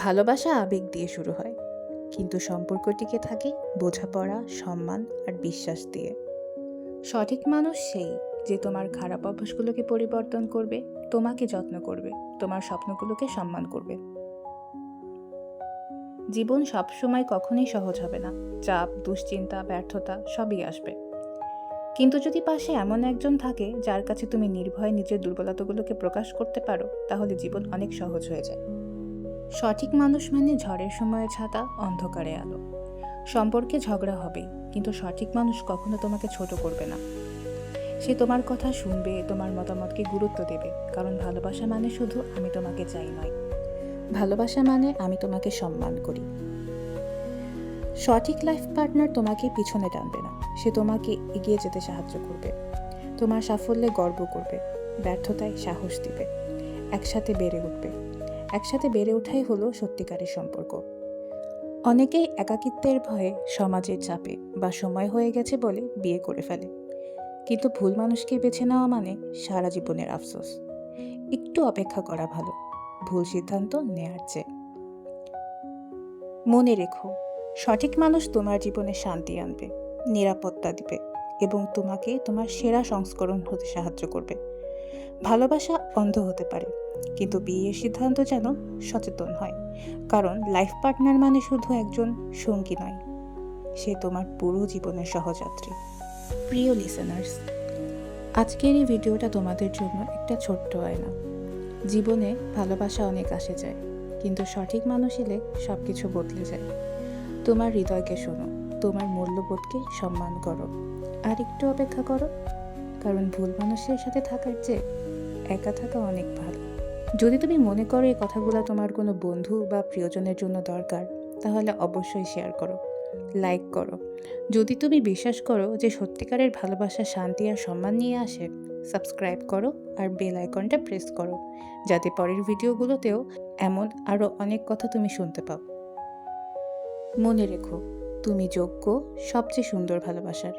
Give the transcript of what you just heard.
ভালোবাসা আবেগ দিয়ে শুরু হয়, কিন্তু সম্পর্ক টিকে থাকে বোঝাপড়া, সম্মান আর বিশ্বাস দিয়ে। সঠিক মানুষ সেই যে তোমার খারাপ অভ্যাসগুলোকে পরিবর্তন করবে, তোমাকে যত্ন করবে, তোমার স্বপ্নগুলোকে সম্মান করবে। জীবন সবসময় কখনোই সহজ হবে না। চাপ, দুশ্চিন্তা, ব্যর্থতা সবই আসবে। কিন্তু যদি পাশে এমন একজন থাকে যার কাছে তুমি নির্ভয়ে নিজের দুর্বলতাগুলোকে প্রকাশ করতে পারো, তাহলে জীবন অনেক সহজ হয়ে যায়। সঠিক মানুষ মানে ঝড়ের সময়ে ছাতা, অন্ধকারে আলো। সম্পর্কে ঝগড়া হবেই, কিন্তু সঠিক মানুষ কখনো তোমাকে ছোট করবে না। সে তোমার কথা শুনবে, তোমার মতামতকে গুরুত্ব দেবে, কারণ ভালোবাসা মানে শুধু আমি তোমাকে চাই নয়, ভালোবাসা মানে আমি তোমাকে সম্মান করি। সঠিক লাইফ পার্টনার তোমাকে পিছনে টানবে না, সে তোমাকে এগিয়ে যেতে সাহায্য করবে, তোমার সাফল্যে গর্ব করবে, ব্যর্থতায় সাহস দিবে। একসাথে বেড়ে উঠবে। একসাথে বেড়ে ওঠাই হলো সত্যিকারের সম্পর্ক। অনেকেই একাকিত্বের ভয়ে, সমাজের চাপে বা সময় হয়ে গেছে বলে বিয়ে করে ফেলে, কিন্তু ভুল মানুষকে বেছে নেওয়া মানে সারা জীবনের আফসোস। একটু অপেক্ষা করা ভালো ভুল সিদ্ধান্ত নেয়ার চেয়ে। মনে রেখো, সঠিক মানুষ তোমার জীবনে শান্তি আনবে, নিরাপত্তা দিবে এবং তোমাকে তোমার সেরা সংস্করণ হতে সাহায্য করবে। ভালোবাসা অন্ধ হতে পারে, কিন্তু বিয়ের সিদ্ধান্ত যেন সচেতন হয়, কারণ লাইফ পার্টনার মানে শুধু একজন সঙ্গী নয়, সে তোমার পুরো জীবনের সহযাত্রী। প্রিয় লিসেনার্স, আজকের এই ভিডিওটা তোমাদের জন্য একটা ছোট্ট আয়না। জীবনে ভালোবাসা অনেক আসে যায়, কিন্তু সঠিক মানুষ এলে সব কিছু বদলে যায়। তোমার হৃদয়কে শোনো, তোমার মূল্যবোধকে সম্মান করো, আর একটু অপেক্ষা করো, কারণ ভুল মানুষের সাথে থাকার চেয়ে একা থাকা অনেক ভালো। যদি তুমি মনে করো এই কথাগুলো তোমার কোনো বন্ধু বা প্রিয়জনের জন্য দরকার, তাহলে অবশ্যই শেয়ার করো, লাইক করো। যদি তুমি বিশ্বাস করো যে সত্যিকারের ভালোবাসা শান্তি আর সম্মান নিয়ে আসে, সাবস্ক্রাইব করো আর বেল আইকনটা প্রেস করো, যাতে পরের ভিডিওগুলোতেও এমন আরও অনেক কথা তুমি শুনতে পাও। মনে রেখো, তুমি যোগ্য সবচেয়ে সুন্দর ভালোবাসার।